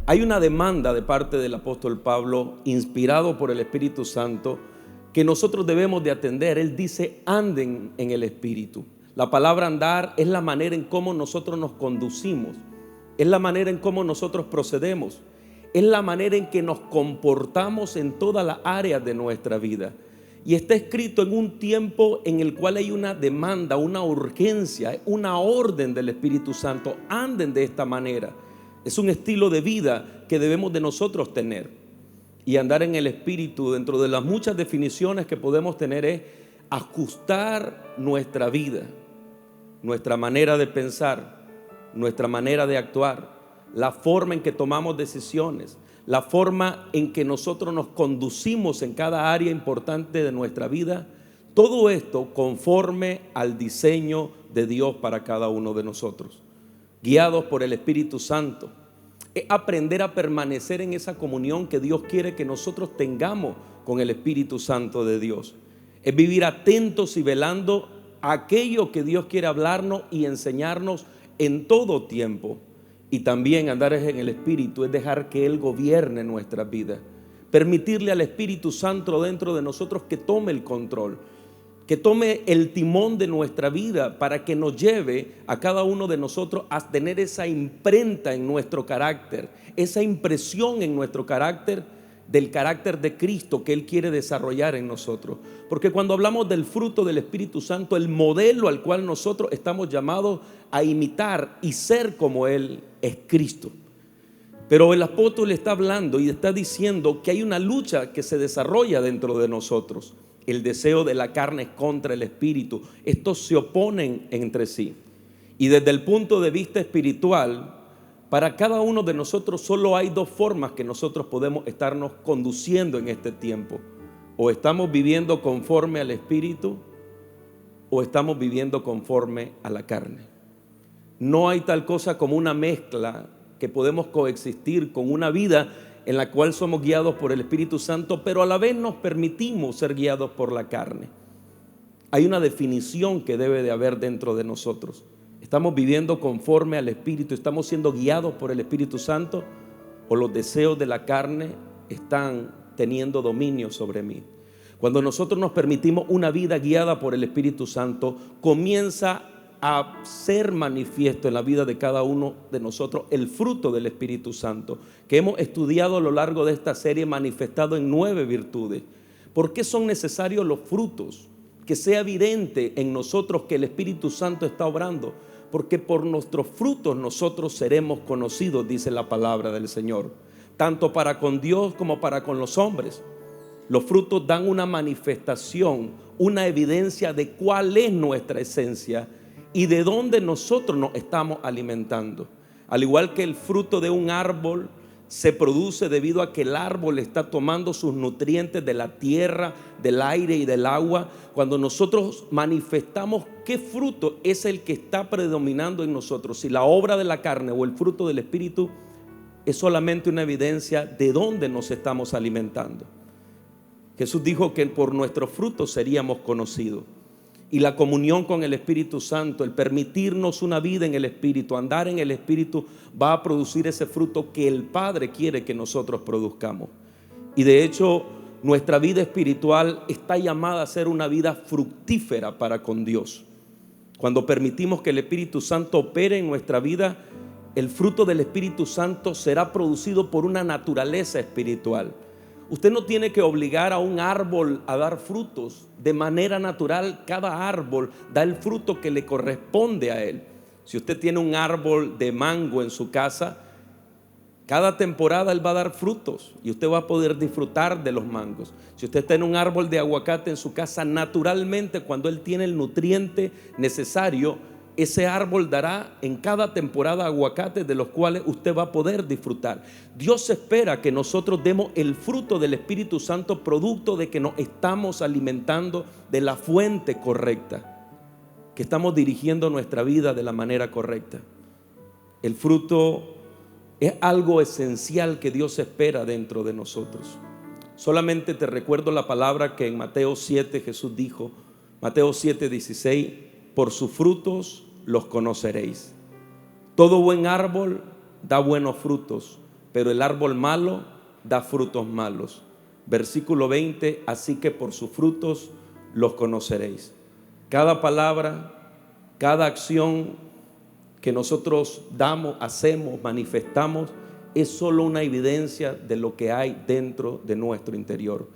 Hay una demanda de parte del apóstol Pablo, inspirado por el Espíritu Santo, que nosotros debemos de atender. Él dice: anden en el Espíritu. La palabra andar es la manera en cómo nosotros nos conducimos, es la manera en cómo nosotros procedemos, es la manera en que nos comportamos en todas las áreas de nuestra vida. Y está escrito en un tiempo en el cual hay una demanda, una urgencia, una orden del Espíritu Santo. Anden de esta manera. Es un estilo de vida que debemos de nosotros tener. Y andar en el Espíritu, dentro de las muchas definiciones que podemos tener, es ajustar nuestra vida, nuestra manera de pensar, nuestra manera de actuar, la forma en que tomamos decisiones, la forma en que nosotros nos conducimos en cada área importante de nuestra vida. Todo esto conforme al diseño de Dios para cada uno de nosotros, guiados por el Espíritu Santo. Es aprender a permanecer en esa comunión que Dios quiere que nosotros tengamos con el Espíritu Santo de Dios. Es vivir atentos y velando a aquello que Dios quiere hablarnos y enseñarnos en todo tiempo. Y también andar en el Espíritu es dejar que Él gobierne nuestras vidas. Permitirle al Espíritu Santo dentro de nosotros que tome el control, que tome el timón de nuestra vida, para que nos lleve a cada uno de nosotros a tener esa imprenta en nuestro carácter, esa impresión en nuestro carácter, del carácter de Cristo que Él quiere desarrollar en nosotros. Porque cuando hablamos del fruto del Espíritu Santo, el modelo al cual nosotros estamos llamados a imitar y ser como Él es Cristo. Pero el apóstol está hablando y está diciendo que hay una lucha que se desarrolla dentro de nosotros. El deseo de la carne es contra el espíritu. Estos se oponen entre sí. Y desde el punto de vista espiritual, para cada uno de nosotros solo hay dos formas que nosotros podemos estarnos conduciendo en este tiempo. O estamos viviendo conforme al espíritu, o estamos viviendo conforme a la carne. No hay tal cosa como una mezcla que podemos coexistir con una vida en la cual somos guiados por el Espíritu Santo, pero a la vez nos permitimos ser guiados por la carne. Hay una definición que debe de haber dentro de nosotros. ¿Estamos viviendo conforme al Espíritu? ¿Estamos siendo guiados por el Espíritu Santo? ¿O los deseos de la carne están teniendo dominio sobre mí? Cuando nosotros nos permitimos una vida guiada por el Espíritu Santo, comienza a ser manifiesto en la vida de cada uno de nosotros el fruto del Espíritu Santo, que hemos estudiado a lo largo de esta serie, manifestado en 9 virtudes. ¿Por qué son necesarios los frutos? Que sea evidente en nosotros que el Espíritu Santo está obrando, porque por nuestros frutos nosotros seremos conocidos, dice la palabra del Señor, tanto para con Dios como para con los hombres. Los frutos dan una manifestación, una evidencia de cuál es nuestra esencia y de dónde nosotros nos estamos alimentando. Al igual que el fruto de un árbol se produce debido a que el árbol está tomando sus nutrientes de la tierra, del aire y del agua. Cuando nosotros manifestamos qué fruto es el que está predominando en nosotros, si la obra de la carne o el fruto del Espíritu, es solamente una evidencia de dónde nos estamos alimentando. Jesús dijo que por nuestros frutos seríamos conocidos. Y la comunión con el Espíritu Santo, el permitirnos una vida en el Espíritu, andar en el Espíritu, va a producir ese fruto que el Padre quiere que nosotros produzcamos. Y de hecho, nuestra vida espiritual está llamada a ser una vida fructífera para con Dios. Cuando permitimos que el Espíritu Santo opere en nuestra vida, el fruto del Espíritu Santo será producido por una naturaleza espiritual. Usted no tiene que obligar a un árbol a dar frutos. De manera natural, cada árbol da el fruto que le corresponde a él. Si usted tiene un árbol de mango en su casa, cada temporada él va a dar frutos y usted va a poder disfrutar de los mangos. Si usted tiene un árbol de aguacate en su casa, naturalmente cuando él tiene el nutriente necesario, ese árbol dará en cada temporada aguacates de los cuales usted va a poder disfrutar. Dios espera que nosotros demos el fruto del Espíritu Santo, producto de que nos estamos alimentando de la fuente correcta, que estamos dirigiendo nuestra vida de la manera correcta. El fruto es algo esencial que Dios espera dentro de nosotros. Solamente te recuerdo la palabra que en Mateo 7 Jesús dijo, Mateo 7:16, por sus frutos los conoceréis. Todo buen árbol da buenos frutos, pero el árbol malo da frutos malos. Versículo 20, así que por sus frutos los conoceréis. Cada palabra, cada acción que nosotros damos, hacemos, manifestamos, es solo una evidencia de lo que hay dentro de nuestro interior.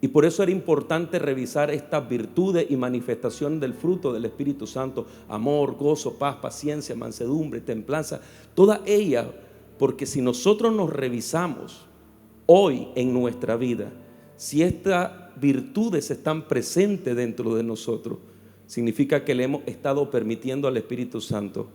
Y por eso era importante revisar estas virtudes y manifestaciones del fruto del Espíritu Santo: amor, gozo, paz, paciencia, mansedumbre, templanza, todas ellas, porque si nosotros nos revisamos hoy en nuestra vida, si estas virtudes están presentes dentro de nosotros, significa que le hemos estado permitiendo al Espíritu Santo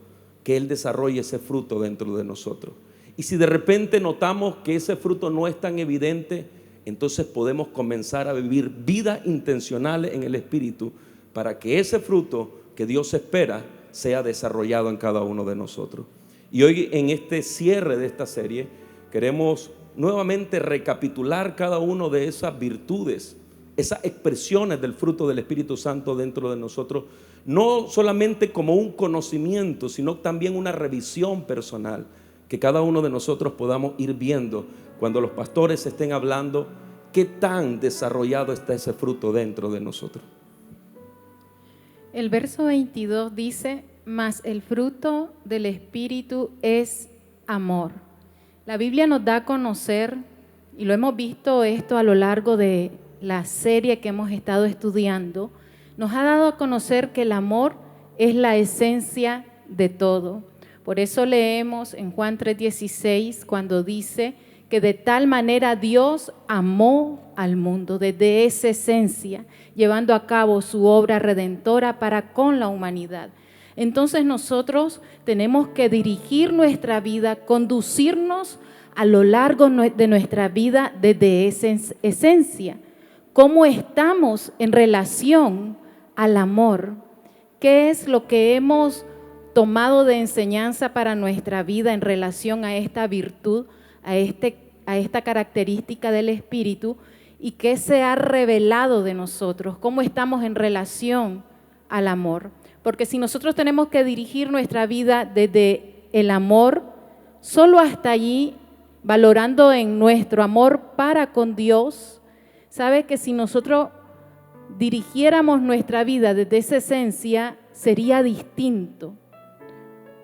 que Él desarrolle ese fruto dentro de nosotros. Y si de repente notamos que ese fruto no es tan evidente, entonces podemos comenzar a vivir vidas intencionales en el Espíritu para que ese fruto que Dios espera sea desarrollado en cada uno de nosotros. Y hoy, en este cierre de esta serie, queremos nuevamente recapitular cada una de esas virtudes, esas expresiones del fruto del Espíritu Santo dentro de nosotros, no solamente como un conocimiento, sino también una revisión personal, que cada uno de nosotros podamos ir viendo cuando los pastores estén hablando qué tan desarrollado está ese fruto dentro de nosotros. El verso 22 dice: mas el fruto del Espíritu es amor. La Biblia nos da a conocer, y lo hemos visto esto a lo largo de la serie que hemos estado estudiando, nos ha dado a conocer que el amor es la esencia de todo. Por eso leemos en Juan 3:16 cuando dice que de tal manera Dios amó al mundo, desde esa esencia, llevando a cabo su obra redentora para con la humanidad. Entonces nosotros tenemos que dirigir nuestra vida, conducirnos a lo largo de nuestra vida desde esa esencia. ¿Cómo estamos en relación al amor? ¿Qué es lo que hemos tomado de enseñanza para nuestra vida en relación a esta virtud, a esta característica del Espíritu, y qué se ha revelado de nosotros? ¿Cómo estamos en relación al amor? Porque si nosotros tenemos que dirigir nuestra vida desde el amor, solo hasta allí, valorando en nuestro amor para con Dios, ¿sabe que si nosotros dirigiéramos nuestra vida desde esa esencia, sería distinto?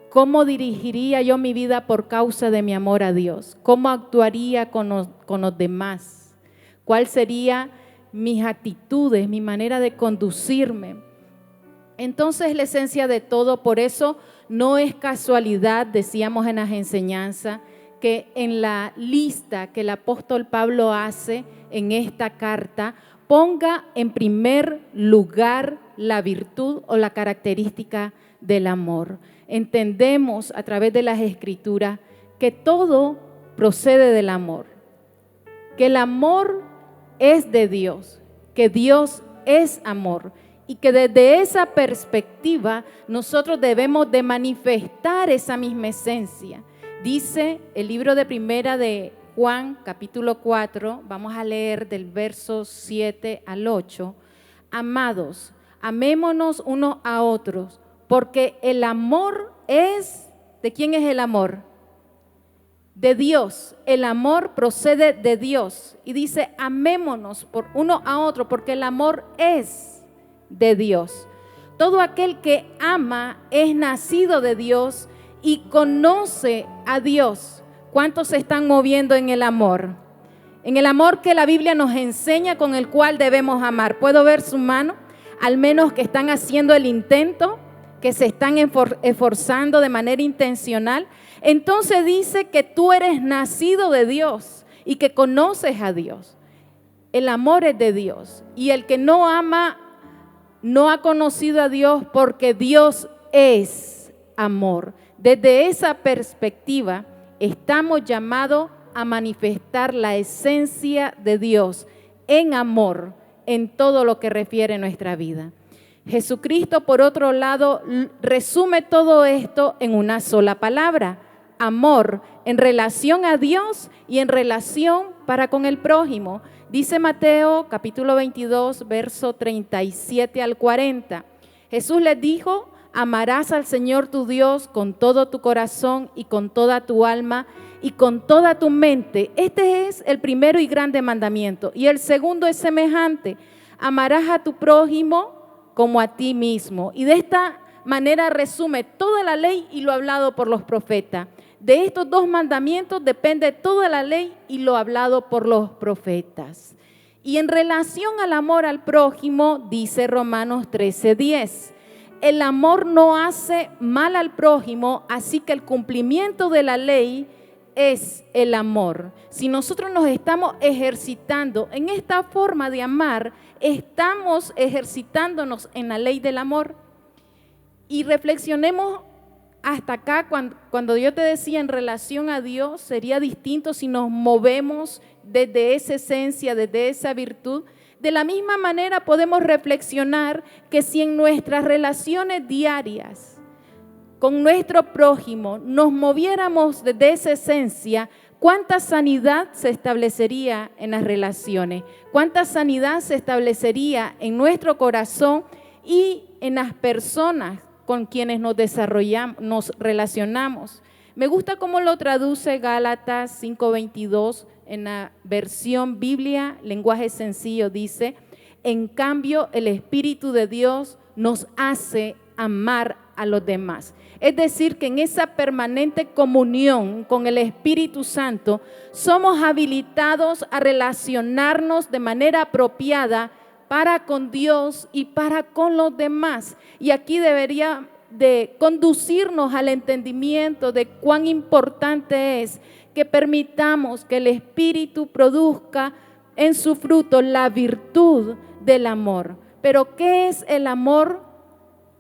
¿Cómo dirigiría yo mi vida por causa de mi amor a Dios? ¿Cómo actuaría con los demás? ¿Cuál sería mis actitudes, mi manera de conducirme? Entonces, la esencia de todo. Por eso no es casualidad, decíamos en las enseñanzas, que en la lista que el apóstol Pablo hace en esta carta, ponga en primer lugar la virtud o la característica del amor. Entendemos a través de las Escrituras que todo procede del amor, que el amor es de Dios, que Dios es amor, y que desde esa perspectiva nosotros debemos de manifestar esa misma esencia. Dice el libro de Primera de Juan, capítulo 4, vamos a leer del verso 7 al 8. Amados, amémonos unos a otros, porque el amor es, ¿de quién es el amor? De Dios. El amor procede de Dios. Y dice, amémonos por uno a otro, porque el amor es de Dios. Todo aquel que ama es nacido de Dios y conoce a Dios. ¿Cuántos se están moviendo en el amor? En el amor que la Biblia nos enseña, con el cual debemos amar. ¿Puedo ver su mano? Al menos que están haciendo el intento, que se están esforzando de manera intencional. Entonces dice que tú eres nacido de Dios y que conoces a Dios. El amor es de Dios, y el que no ama no ha conocido a Dios, porque Dios es amor. Desde esa perspectiva estamos llamados a manifestar la esencia de Dios en amor en todo lo que refiere a nuestra vida. Jesucristo, por otro lado, resume todo esto en una sola palabra: amor, en relación a Dios y en relación para con el prójimo. Dice Mateo capítulo 22, verso 37 al 40. Jesús les dijo amarás al Señor tu Dios con todo tu corazón y con toda tu alma y con toda tu mente. Este es el primero y grande mandamiento. Y el segundo es semejante: amarás a tu prójimo como a ti mismo. Y de esta manera resume toda la ley y lo hablado por los profetas. De estos dos mandamientos depende toda la ley y lo hablado por los profetas. Y en relación al amor al prójimo, dice Romanos 13:10, el amor no hace mal al prójimo, así que el cumplimiento de la ley es el amor. Si nosotros nos estamos ejercitando en esta forma de amar, estamos ejercitándonos en la ley del amor. Y reflexionemos hasta acá, cuando yo te decía en relación a Dios, sería distinto si nos movemos desde esa esencia, desde esa virtud. De la misma manera podemos reflexionar que si en nuestras relaciones diarias con nuestro prójimo nos moviéramos desde esa esencia, ¿cuánta sanidad se establecería en las relaciones? ¿Cuánta sanidad se establecería en nuestro corazón y en las personas con quienes nos relacionamos? Me gusta cómo lo traduce Gálatas 5:22 en la versión Biblia, lenguaje sencillo, dice: en cambio, el Espíritu de Dios nos hace amar a los demás. Es decir, que en esa permanente comunión con el Espíritu Santo somos habilitados a relacionarnos de manera apropiada para con Dios y para con los demás. Y aquí debería de conducirnos al entendimiento de cuán importante es que permitamos que el Espíritu produzca en su fruto la virtud del amor. Pero ¿qué es el amor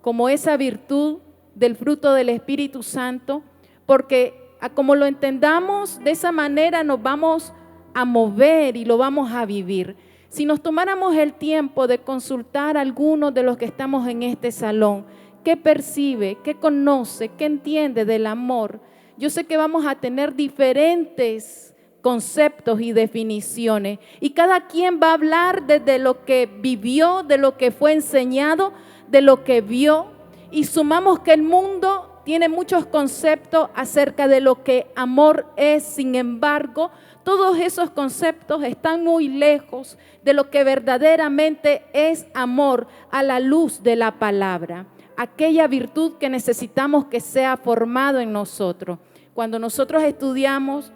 como esa virtud del fruto del Espíritu Santo? Porque como lo entendamos, de esa manera nos vamos a mover y lo vamos a vivir. Si nos tomáramos el tiempo de consultar a algunos de los que estamos en este salón, ¿qué percibe, qué conoce, qué entiende del amor? Yo sé que vamos a tener diferentes conceptos y definiciones, y cada quien va a hablar desde lo que vivió, de lo que fue enseñado, de lo que vio, y sumamos que el mundo tiene muchos conceptos acerca de lo que amor es. Sin embargo, todos esos conceptos están muy lejos de lo que verdaderamente es amor a la luz de la palabra, aquella virtud que necesitamos que sea formado en nosotros. Cuando nosotros estudiamos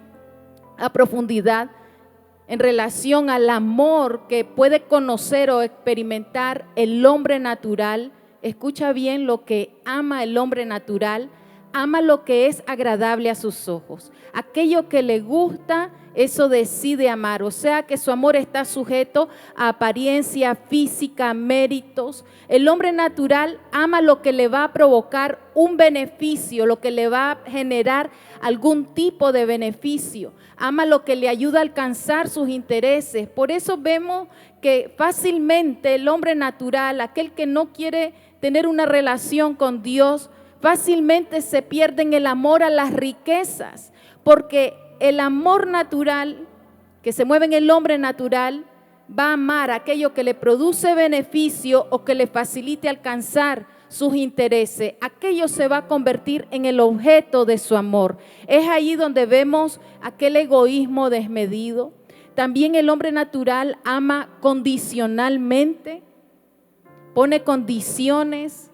a profundidad en relación al amor que puede conocer o experimentar el hombre natural, escucha bien lo que ama el hombre natural: ama lo que es agradable a sus ojos. Aquello que le gusta, eso decide amar. O sea que su amor está sujeto a apariencia física, méritos. El hombre natural ama lo que le va a provocar un beneficio, lo que le va a generar algún tipo de beneficio. Ama lo que le ayuda a alcanzar sus intereses. Por eso vemos que fácilmente el hombre natural, aquel que no quiere tener una relación con Dios, fácilmente se pierde en el amor a las riquezas, porque el amor natural que se mueve en el hombre natural va a amar aquello que le produce beneficio o que le facilite alcanzar sus intereses. Aquello se va a convertir en el objeto de su amor. Es ahí donde vemos aquel egoísmo desmedido. También el hombre natural ama condicionalmente, pone condiciones.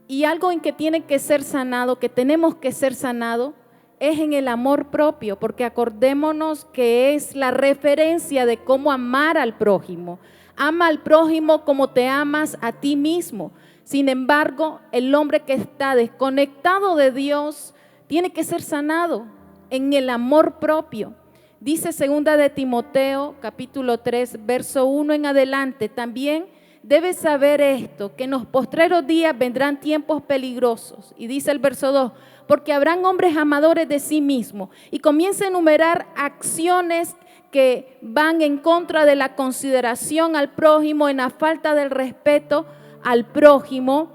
Y algo en que tiene que ser sanado, que tenemos que ser sanado, es en el amor propio, porque acordémonos que es la referencia de cómo amar al prójimo. Ama al prójimo como te amas a ti mismo. Sin embargo, el hombre que está desconectado de Dios tiene que ser sanado en el amor propio. Dice 2 de Timoteo, capítulo 3, verso 1 en adelante: también debes saber esto, que en los postreros días vendrán tiempos peligrosos. Y dice el verso 2, porque habrán hombres amadores de sí mismos. Y comienza a enumerar acciones que van en contra de la consideración al prójimo, en la falta del respeto al prójimo,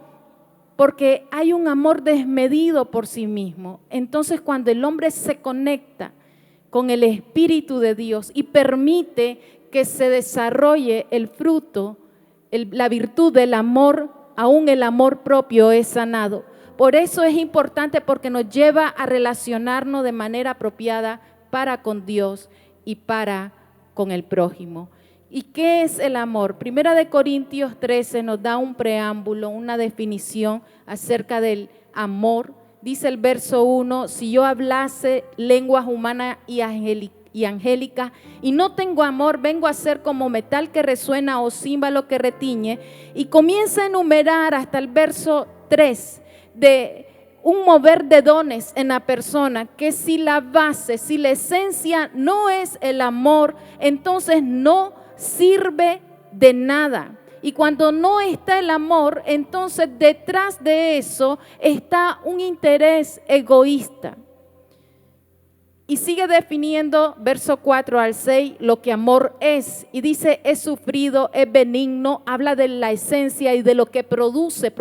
porque hay un amor desmedido por sí mismo. Entonces, cuando el hombre se conecta con el Espíritu de Dios y permite que se desarrolle el fruto, la virtud del amor, aún el amor propio es sanado. Por eso es importante, porque nos lleva a relacionarnos de manera apropiada para con Dios y para con el prójimo. ¿Y qué es el amor? Primera de Corintios 13 nos da un preámbulo, una definición acerca del amor. Dice el verso 1, si yo hablase lenguas humanas y angélicas y no tengo amor, vengo a ser como metal que resuena o címbalo que retiñe. Y comienza a enumerar hasta el verso 3 de un mover de dones en la persona, que si la base, si la esencia no es el amor, entonces no sirve de nada. Y cuando no está el amor, entonces detrás de eso está un interés egoísta. Y sigue definiendo, verso 4 al 6, lo que amor es. Y dice, es sufrido, es benigno, habla de la esencia y de lo que produce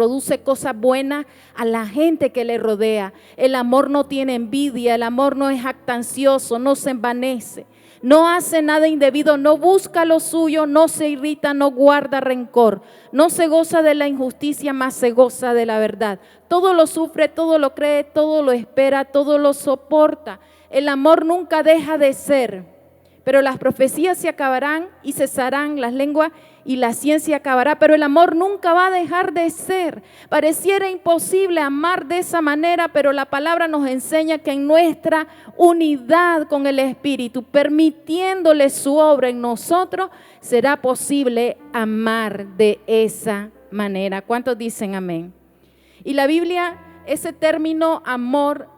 cosas buenas a la gente que le rodea. El amor no tiene envidia, el amor no es jactancioso, no se envanece, no hace nada indebido, no busca lo suyo, no se irrita, no guarda rencor, no se goza de la injusticia, mas se goza de la verdad. Todo lo sufre, todo lo cree, todo lo espera, todo lo soporta. El amor nunca deja de ser, pero las profecías se acabarán y cesarán, las lenguas y la ciencia acabará, pero el amor nunca va a dejar de ser. Pareciera imposible amar de esa manera, pero la palabra nos enseña que en nuestra unidad con el Espíritu, permitiéndole su obra en nosotros, será posible amar de esa manera. ¿Cuántos dicen amén? Y la Biblia, ese término amor,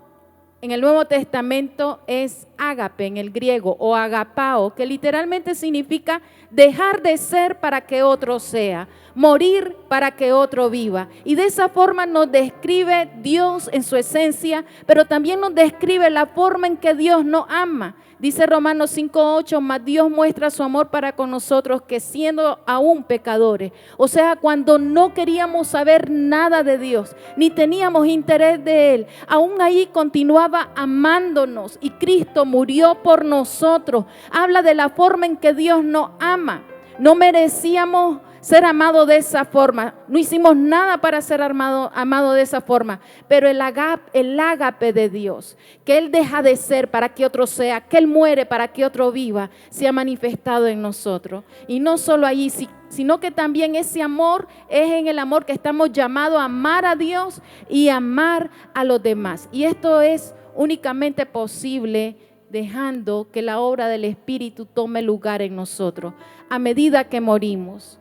en el Nuevo Testamento es ágape en el griego, o agapao, que literalmente significa dejar de ser para que otro sea, morir para que otro viva. Y de esa forma nos describe Dios en su esencia, pero también nos describe la forma en que Dios nos ama. Dice Romanos 5:8, mas Dios muestra su amor para con nosotros, que siendo aún pecadores, o sea, cuando no queríamos saber nada de Dios, ni teníamos interés de Él, aún ahí continuaba amándonos, y Cristo murió por nosotros. Habla de la forma en que Dios nos ama. No merecíamos ser amados de esa forma, no hicimos nada para ser amado de esa forma, pero el ágape de Dios, que Él deja de ser para que otro sea, que Él muere para que otro viva, se ha manifestado en nosotros. Y no solo allí, sino que también ese amor es en el amor que estamos llamados a amar a Dios y amar a los demás. Y esto es únicamente posible dejando que la obra del Espíritu tome lugar en nosotros a medida que morimos.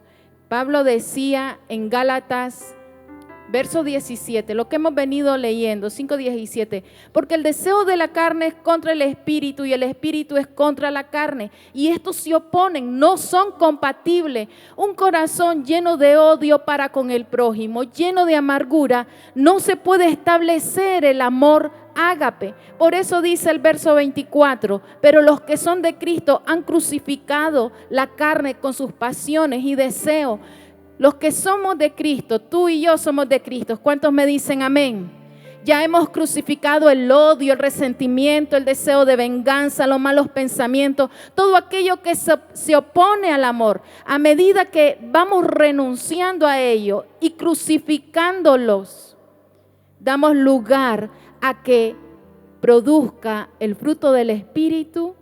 Pablo decía en Gálatas, verso 17, lo que hemos venido leyendo, 5:17, porque el deseo de la carne es contra el Espíritu y el Espíritu es contra la carne, y estos se oponen, no son compatibles. Un corazón lleno de odio para con el prójimo, lleno de amargura, no se puede establecer el amor ágape. Por eso dice el verso 24, pero los que son de Cristo han crucificado la carne con sus pasiones y deseos. Los que somos de Cristo, tú y yo somos de Cristo. ¿Cuántos me dicen amén? Ya hemos crucificado el odio, el resentimiento, el deseo de venganza, los malos pensamientos, todo aquello que se opone al amor. A medida que vamos renunciando a ello y crucificándolos, damos lugar a que produzca el fruto del Espíritu,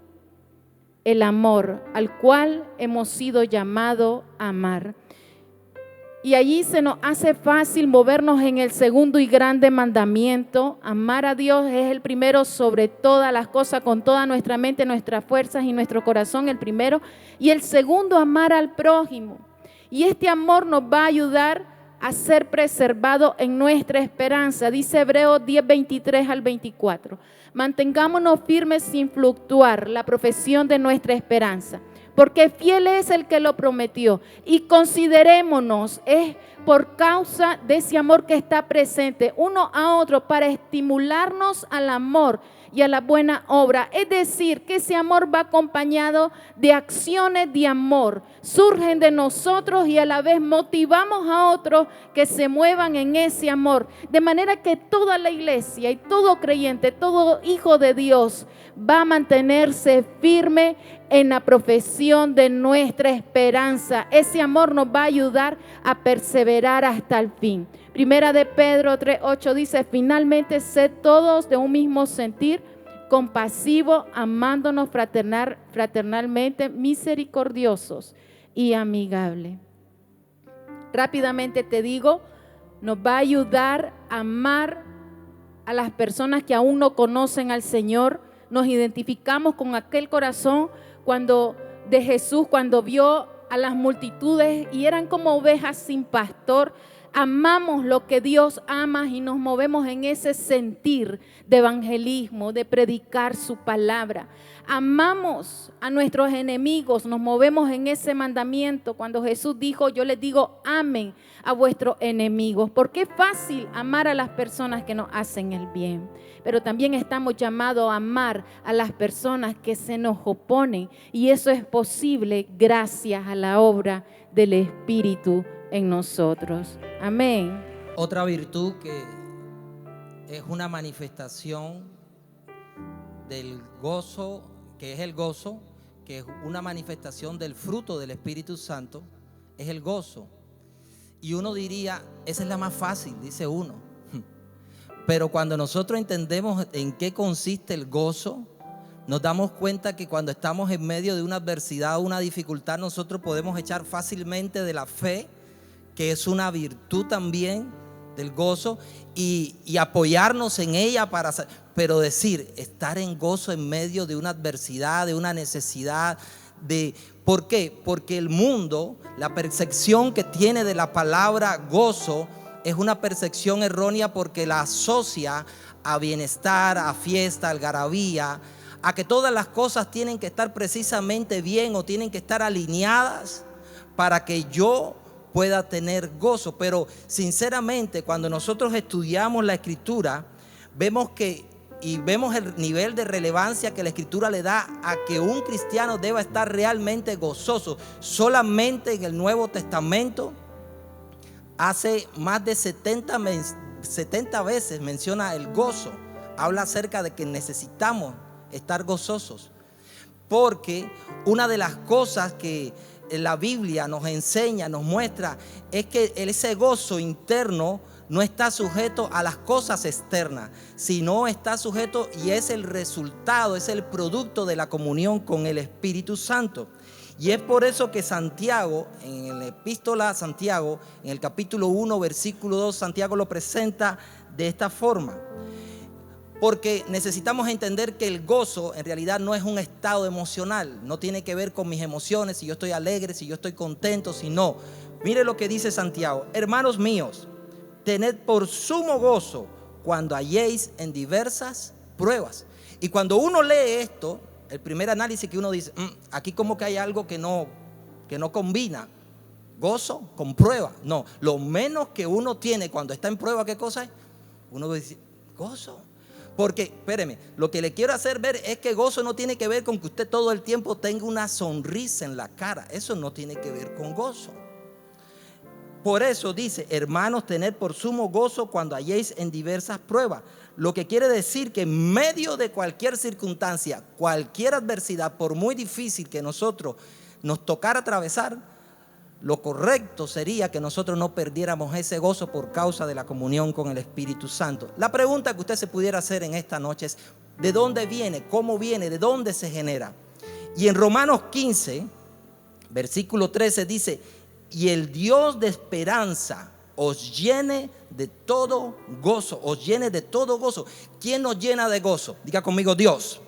el amor al cual hemos sido llamados a amar. Y allí se nos hace fácil movernos en el segundo y grande mandamiento. Amar a Dios es el primero sobre todas las cosas, con toda nuestra mente, nuestras fuerzas y nuestro corazón, el primero. Y el segundo, amar al prójimo. Y este amor nos va a ayudar a ser preservado en nuestra esperanza. Dice Hebreos 10:23 al 24. Mantengámonos firmes sin fluctuar la profesión de nuestra esperanza, porque fiel es el que lo prometió. Y considerémonos, es por causa de ese amor que está presente uno a otro, para estimularnos al amor y a la buena obra. Es decir, que ese amor va acompañado de acciones de amor. Surgen de nosotros y a la vez motivamos a otros que se muevan en ese amor. De manera que toda la iglesia y todo creyente, todo hijo de Dios va a mantenerse firme en la profesión de nuestra esperanza. Ese amor nos va a ayudar a perseverar perseverar hasta el fin. Primera de Pedro 3:8 dice, finalmente sed todos de un mismo sentir, compasivos, amándonos fraternalmente, misericordiosos y amigables. Rápidamente te digo, nos va a ayudar a amar a las personas que aún no conocen al Señor. Nos identificamos con aquel corazón de Jesús cuando vio a las multitudes y eran como ovejas sin pastor. Amamos lo que Dios ama y nos movemos en ese sentir de evangelismo, de predicar su palabra. Amamos a nuestros enemigos, nos movemos en ese mandamiento cuando Jesús dijo, yo les digo, amen a vuestros enemigos, porque es fácil amar a las personas que nos hacen el bien, pero también estamos llamados a amar a las personas que se nos oponen, y eso es posible gracias a la obra del Espíritu en nosotros. Amén. Otra virtud que es una manifestación del gozo, que es el gozo, que es una manifestación del fruto del Espíritu Santo, es el gozo. Y uno diría, esa es la más fácil, dice uno. Pero cuando nosotros entendemos en qué consiste el gozo, nos damos cuenta que cuando estamos en medio de una adversidad o una dificultad, nosotros podemos echar fácilmente de la fe, que es una virtud también del gozo, y apoyarnos en ella pero decir, estar en gozo en medio de una adversidad, de una necesidad, ¿por qué? Porque el mundo, la percepción que tiene de la palabra gozo es una percepción errónea, porque la asocia a bienestar, a fiesta, a algarabía, a que todas las cosas tienen que estar precisamente bien o tienen que estar alineadas para que yo pueda tener gozo. Pero sinceramente, cuando nosotros estudiamos la Escritura, vemos el nivel de relevancia que la Escritura le da a que un cristiano deba estar realmente gozoso. Solamente en el Nuevo Testamento, hace más de 70 veces menciona el gozo. Habla acerca de que necesitamos estar gozosos, porque una de las cosas que la Biblia nos enseña, nos muestra, es que ese gozo interno no está sujeto a las cosas externas, sino está sujeto, y es el resultado, es el producto de la comunión con el Espíritu Santo. Y es por eso que Santiago, en la epístola a Santiago, en el capítulo 1, versículo 2, Santiago lo presenta de esta forma. Porque necesitamos entender que el gozo en realidad no es un estado emocional, no tiene que ver con mis emociones, si yo estoy alegre, si yo estoy contento, si no. Mire lo que dice Santiago: hermanos míos, tened por sumo gozo cuando halléis en diversas pruebas. Y cuando uno lee esto, el primer análisis que uno dice, aquí como que hay algo que no combina gozo con prueba. No, lo menos que uno tiene cuando está en prueba, ¿qué cosa es? Uno dice, gozo. Porque, espéreme, lo que le quiero hacer ver es que gozo no tiene que ver con que usted todo el tiempo tenga una sonrisa en la cara. Eso no tiene que ver con gozo. Por eso dice, hermanos, tened por sumo gozo cuando halléis en diversas pruebas. Lo que quiere decir que en medio de cualquier circunstancia, cualquier adversidad, por muy difícil que nosotros nos tocara atravesar, lo correcto sería que nosotros no perdiéramos ese gozo por causa de la comunión con el Espíritu Santo. La pregunta que usted se pudiera hacer en esta noche es, ¿de dónde viene? ¿Cómo viene? ¿De dónde se genera? Y en Romanos 15, versículo 13 dice, y el Dios de esperanza os llene de todo gozo, os llene de todo gozo. ¿Quién nos llena de gozo? Diga conmigo, Dios.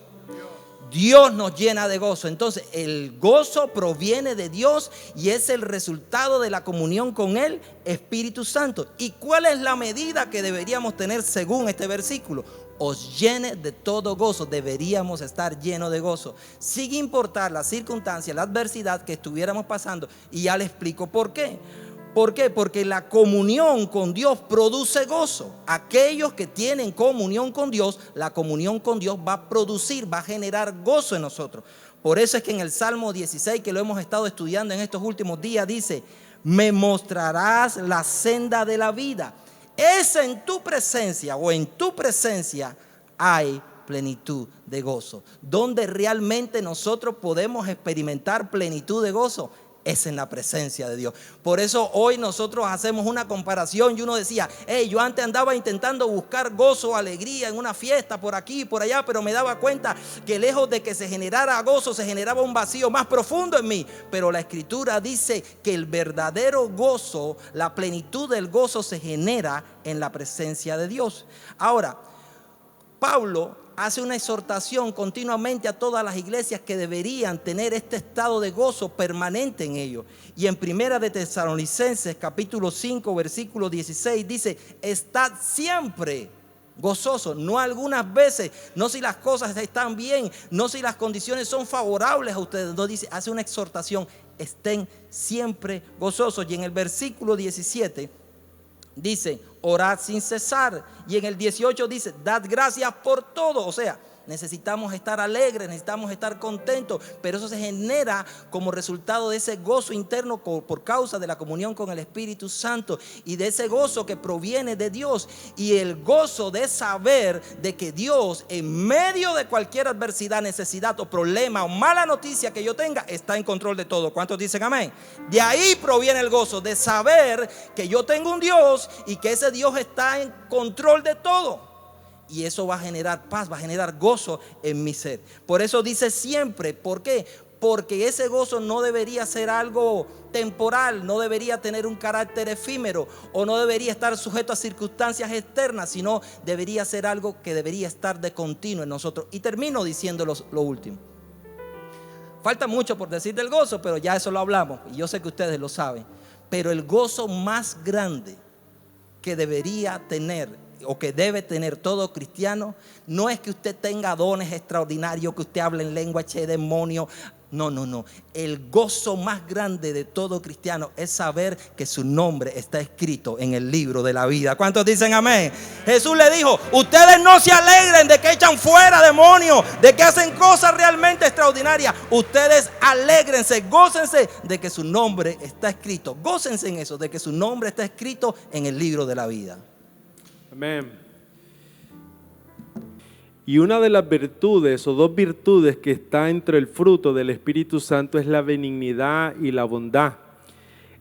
Dios nos llena de gozo. Entonces el gozo proviene de Dios y es el resultado de la comunión con el Espíritu Santo. ¿Y cuál es la medida que deberíamos tener según este versículo? Os llene de todo gozo. Deberíamos estar llenos de gozo, sin importar la circunstancia, la adversidad que estuviéramos pasando. Y ya le explico por qué. ¿Por qué? Porque la comunión con Dios produce gozo. Aquellos que tienen comunión con Dios, la comunión con Dios va a producir, va a generar gozo en nosotros. Por eso es que en el Salmo 16, que lo hemos estado estudiando en estos últimos días, dice, me mostrarás la senda de la vida. Es en tu presencia o en tu presencia hay plenitud de gozo. ¿Dónde realmente nosotros podemos experimentar plenitud de gozo? es en la presencia de Dios. Por eso hoy nosotros hacemos una comparación y uno decía, hey, yo antes andaba intentando buscar gozo, alegría en una fiesta por aquí y por allá, pero me daba cuenta que lejos de que se generara gozo, se generaba un vacío más profundo en mí. Pero la Escritura dice que el verdadero gozo, la plenitud del gozo se genera en la presencia de Dios. Ahora, Pablo hace una exhortación continuamente a todas las iglesias que deberían tener este estado de gozo permanente en ellos. Y en Primera de Tesalonicenses capítulo 5 versículo 16 dice, estad siempre gozosos, no algunas veces, no si las cosas están bien, no si las condiciones son favorables a ustedes, no dice, hace una exhortación, estén siempre gozosos. Y en el versículo 17 dice, orad sin cesar. Y en el 18 dice, dad gracias por todo. O sea, necesitamos estar alegres, necesitamos estar contentos, pero eso se genera como resultado de ese gozo interno por causa de la comunión con el Espíritu Santo y de ese gozo que proviene de Dios y el gozo de saber de que Dios en medio de cualquier adversidad, necesidad o problema o mala noticia que yo tenga, está en control de todo. ¿Cuántos dicen amén? De ahí proviene el gozo, de saber que yo tengo un Dios y que ese Dios está en control de todo. Y eso va a generar paz, va a generar gozo en mi ser. Por eso dice siempre, ¿por qué? Porque ese gozo no debería ser algo temporal, no debería tener un carácter efímero o no debería estar sujeto a circunstancias externas, sino debería ser algo que debería estar de continuo en nosotros. Y termino diciendo lo último. Falta mucho por decir del gozo, pero ya eso lo hablamos y yo sé que ustedes lo saben. Pero el gozo más grande que debería tener o que debe tener todo cristiano, no es que usted tenga dones extraordinarios, que usted hable en lengua, eche demonio. No. El gozo más grande de todo cristiano es saber que su nombre está escrito en el libro de la vida. ¿Cuántos dicen amén? Jesús le dijo, ustedes no se alegren de que echan fuera demonios, de que hacen cosas realmente extraordinarias. Ustedes alégrense, gócense de que su nombre está escrito. Gócense en eso, de que su nombre está escrito en el libro de la vida. Amén. Y una de las virtudes o dos virtudes que está entre el fruto del Espíritu Santo es la benignidad y la bondad.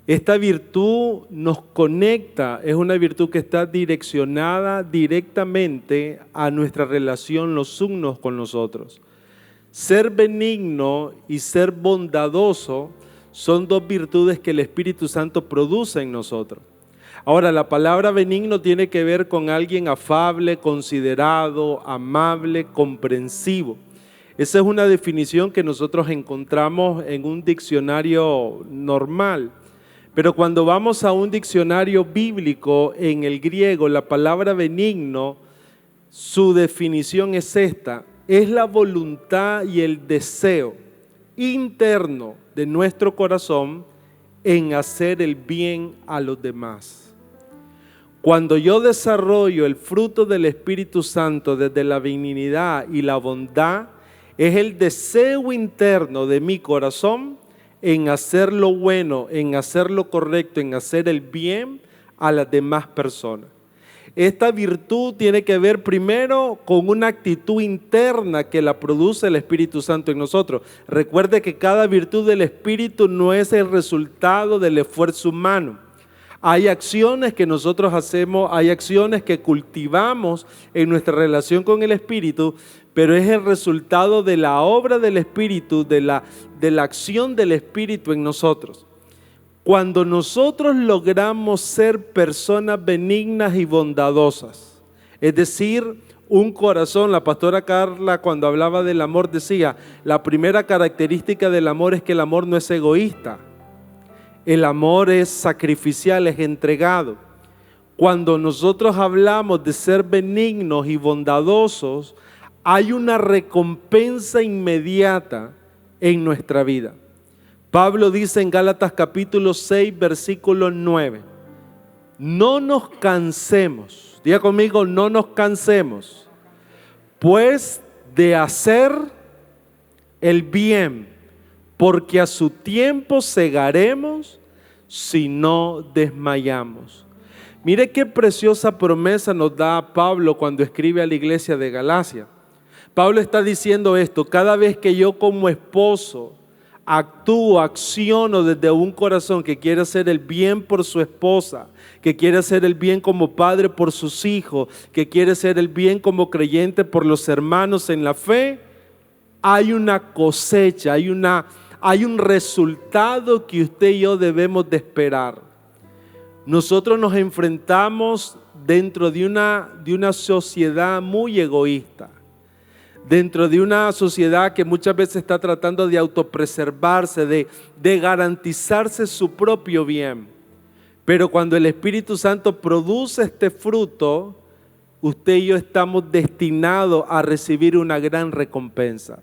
Esta virtud nos conecta, es una virtud que está direccionada directamente a nuestra relación los unos con los otros. Ser benigno y ser bondadoso son dos virtudes que el Espíritu Santo produce en nosotros. Ahora, la palabra benigno tiene que ver con alguien afable, considerado, amable, comprensivo. Esa es una definición que nosotros encontramos en un diccionario normal. Pero cuando vamos a un diccionario bíblico, en el griego, la palabra benigno, su definición es esta: es la voluntad y el deseo interno de nuestro corazón en hacer el bien a los demás. Cuando yo desarrollo el fruto del Espíritu Santo desde la benignidad y la bondad, es el deseo interno de mi corazón en hacer lo bueno, en hacer lo correcto, en hacer el bien a las demás personas. Esta virtud tiene que ver primero con una actitud interna que la produce el Espíritu Santo en nosotros. Recuerde que cada virtud del Espíritu no es el resultado del esfuerzo humano. Hay acciones que nosotros hacemos, hay acciones que cultivamos en nuestra relación con el Espíritu, pero es el resultado de la obra del Espíritu, de la acción del Espíritu en nosotros. Cuando nosotros logramos ser personas benignas y bondadosas, es decir, un corazón, la pastora Carla cuando hablaba del amor decía, la primera característica del amor es que el amor no es egoísta. El amor es sacrificial, es entregado. Cuando nosotros hablamos de ser benignos y bondadosos, hay una recompensa inmediata en nuestra vida. Pablo dice en Gálatas capítulo 6, versículo 9, no nos cansemos, diga conmigo, no nos cansemos, pues de hacer el bien, porque a su tiempo segaremos si no desmayamos. Mire qué preciosa promesa nos da Pablo cuando escribe a la iglesia de Galacia. Pablo está diciendo esto: cada vez que yo como esposo actúo, acciono desde un corazón que quiere hacer el bien por su esposa, que quiere hacer el bien como padre por sus hijos, que quiere hacer el bien como creyente por los hermanos en la fe, hay una cosecha, hay un resultado que usted y yo debemos de esperar. Nosotros nos enfrentamos dentro de una sociedad muy egoísta, dentro de una sociedad que muchas veces está tratando de autopreservarse, de garantizarse su propio bien. Pero cuando el Espíritu Santo produce este fruto, usted y yo estamos destinados a recibir una gran recompensa.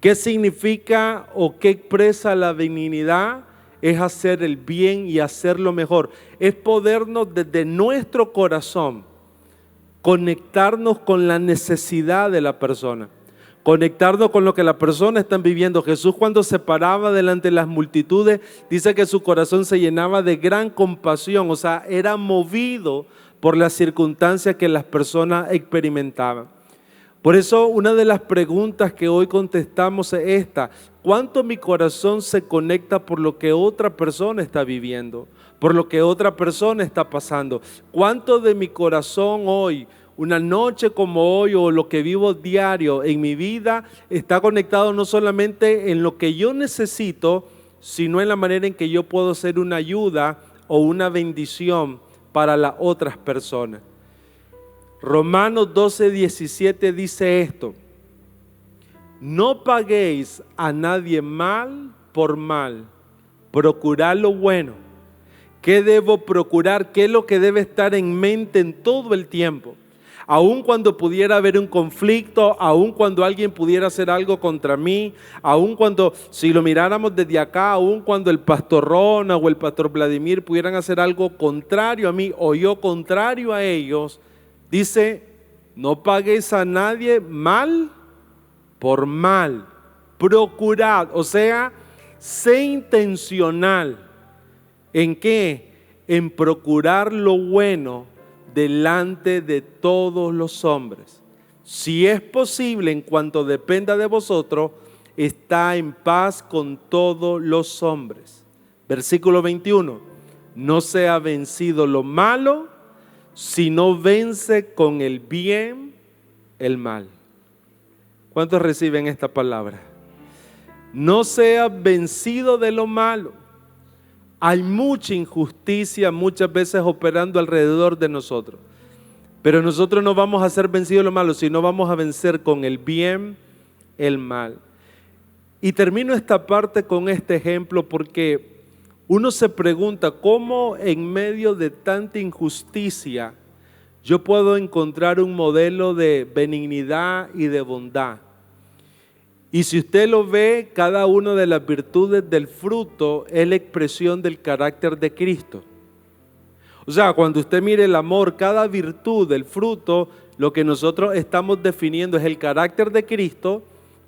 ¿Qué significa o qué expresa la benignidad? Es hacer el bien y hacerlo mejor. Es podernos desde nuestro corazón conectarnos con la necesidad de la persona, conectarnos con lo que la persona está viviendo. Jesús, cuando se paraba delante de las multitudes, dice que su corazón se llenaba de gran compasión, o sea, era movido por las circunstancias que las personas experimentaban. Por eso una de las preguntas que hoy contestamos es esta: ¿cuánto mi corazón se conecta por lo que otra persona está viviendo, por lo que otra persona está pasando? ¿Cuánto de mi corazón hoy, una noche como hoy, o lo que vivo diario en mi vida, está conectado no solamente en lo que yo necesito, sino en la manera en que yo puedo ser una ayuda o una bendición para las otras personas? Romanos 12:17 dice esto: no paguéis a nadie mal por mal, procurad lo bueno. ¿Qué debo procurar? ¿Qué es lo que debe estar en mente en todo el tiempo? Aun cuando pudiera haber un conflicto, aun cuando alguien pudiera hacer algo contra mí, aun cuando, si lo miráramos desde acá, aun cuando el pastor Rona o el pastor Vladimir pudieran hacer algo contrario a mí o yo contrario a ellos, dice: no paguéis a nadie mal por mal, procurad, o sea, sé intencional. ¿En qué? En procurar lo bueno delante de todos los hombres. Si es posible, en cuanto dependa de vosotros, está en paz con todos los hombres. Versículo 21, no sea vencido lo malo, sino vence con el bien el mal. ¿Cuántos reciben esta palabra? No sea vencido de lo malo. Hay mucha injusticia muchas veces operando alrededor de nosotros, pero nosotros no vamos a ser vencidos de lo malo, sino vamos a vencer con el bien el mal. Y termino esta parte con este ejemplo porque uno se pregunta cómo en medio de tanta injusticia yo puedo encontrar un modelo de benignidad y de bondad. Y si usted lo ve, cada una de las virtudes del fruto es la expresión del carácter de Cristo. O sea, cuando usted mire el amor, cada virtud del fruto, lo que nosotros estamos definiendo es el carácter de Cristo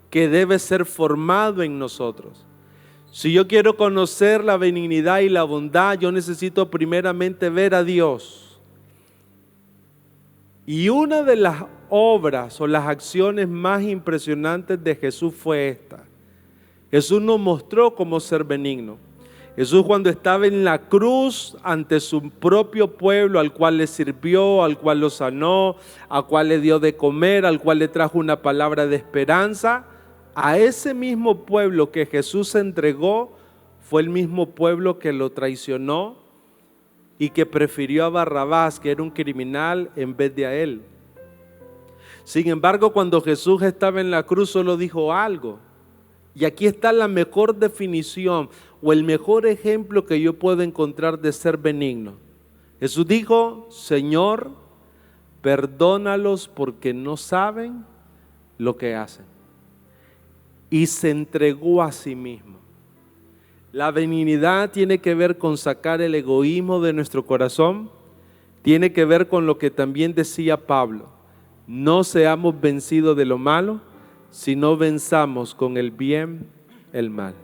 que debe ser formado en nosotros. Si yo quiero conocer la benignidad y la bondad, yo necesito primeramente ver a Dios. Y una de las obras o las acciones más impresionantes de Jesús fue esta. Jesús nos mostró cómo ser benigno. Jesús, cuando estaba en la cruz ante su propio pueblo, al cual le sirvió, al cual lo sanó, al cual le dio de comer, al cual le trajo una palabra de esperanza, a ese mismo pueblo que Jesús entregó, fue el mismo pueblo que lo traicionó y que prefirió a Barrabás, que era un criminal, en vez de a él. Sin embargo, cuando Jesús estaba en la cruz, solo dijo algo. Y aquí está la mejor definición o el mejor ejemplo que yo puedo encontrar de ser benigno. Jesús dijo: Señor, perdónalos porque no saben lo que hacen. Y se entregó a sí mismo. La benignidad tiene que ver con sacar el egoísmo de nuestro corazón. Tiene que ver con lo que también decía Pablo: no seamos vencidos de lo malo, sino venzamos con el bien el mal.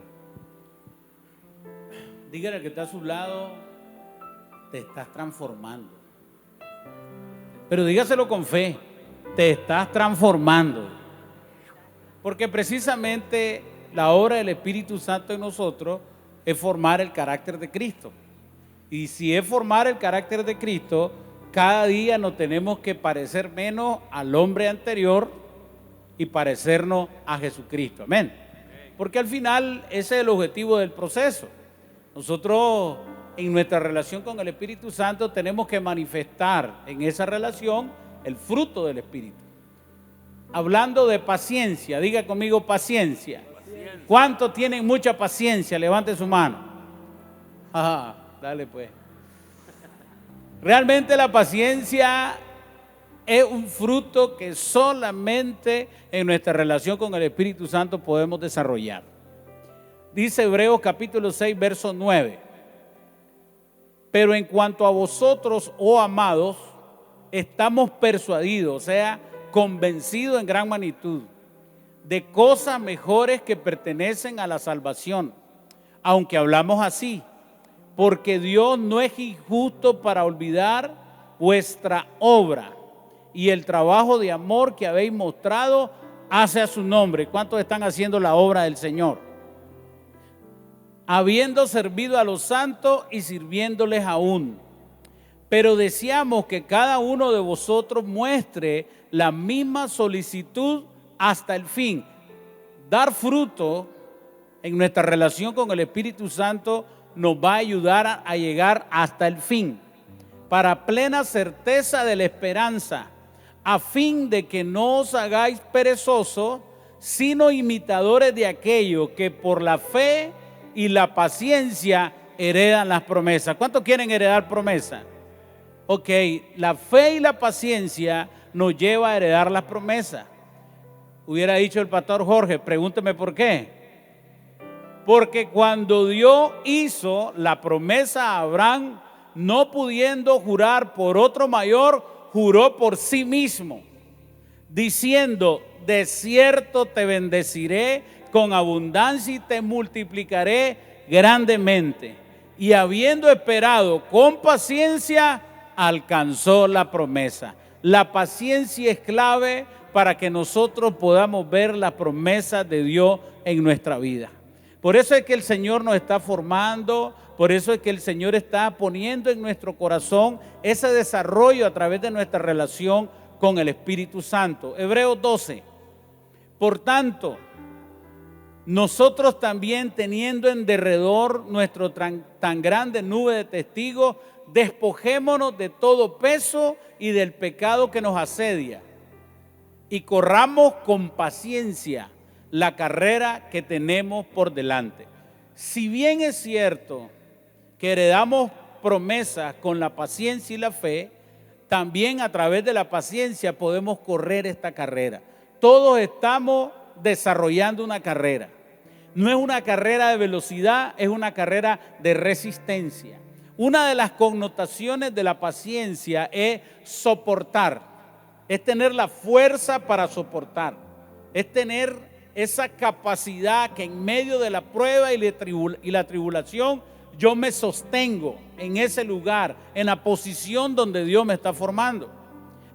Dígale que está a su lado: te estás transformando. Pero dígaselo con fe: te estás transformando. Porque precisamente la obra del Espíritu Santo en nosotros es formar el carácter de Cristo. Y si es formar el carácter de Cristo, cada día nos tenemos que parecer menos al hombre anterior y parecernos a Jesucristo. Amén. Porque al final ese es el objetivo del proceso. Nosotros en nuestra relación con el Espíritu Santo tenemos que manifestar en esa relación el fruto del Espíritu. Hablando de paciencia, diga conmigo paciencia. ¿Cuántos tienen mucha paciencia? Levante su mano. Dale pues. Realmente la paciencia es un fruto que solamente en nuestra relación con el Espíritu Santo podemos desarrollar. Dice Hebreos capítulo 6, verso 9. Pero en cuanto a vosotros, oh amados, estamos persuadidos, o sea, convencidos en gran magnitud, de cosas mejores que pertenecen a la salvación, aunque hablamos así, porque Dios no es injusto para olvidar vuestra obra y el trabajo de amor que habéis mostrado hacia su nombre. ¿Cuántos están haciendo la obra del Señor? Habiendo servido a los santos y sirviéndoles aún. Pero deseamos que cada uno de vosotros muestre la misma solicitud hasta el fin. Dar fruto en nuestra relación con el Espíritu Santo nos va a ayudar a llegar hasta el fin, para plena certeza de la esperanza, a fin de que no os hagáis perezosos, sino imitadores de aquellos que por la fe y la paciencia heredan las promesas. ¿Cuántos quieren heredar promesas? Ok, la fe y la paciencia nos lleva a heredar las promesas. Hubiera dicho el pastor Jorge, pregúnteme por qué. Porque cuando Dios hizo la promesa a Abraham, no pudiendo jurar por otro mayor, juró por sí mismo, diciendo: de cierto te bendeciré con abundancia y te multiplicaré grandemente. Y habiendo esperado con paciencia, alcanzó la promesa. La paciencia es clave para que nosotros podamos ver la promesa de Dios en nuestra vida. Por eso es que el Señor nos está formando, por eso es que el Señor está poniendo en nuestro corazón ese desarrollo a través de nuestra relación con el Espíritu Santo. Hebreos 12. Por tanto, nosotros también, teniendo en derredor nuestro tan grande nube de testigos, despojémonos de todo peso y del pecado que nos asedia, y corramos con paciencia la carrera que tenemos por delante. Si bien es cierto que heredamos promesas con la paciencia y la fe, también a través de la paciencia podemos correr esta carrera. Todos estamos desarrollando una carrera. No es una carrera de velocidad, es una carrera de resistencia. Una de las connotaciones de la paciencia es soportar, es tener la fuerza para soportar, es tener esa capacidad que en medio de la prueba y la tribulación yo me sostengo en ese lugar, en la posición donde Dios me está formando.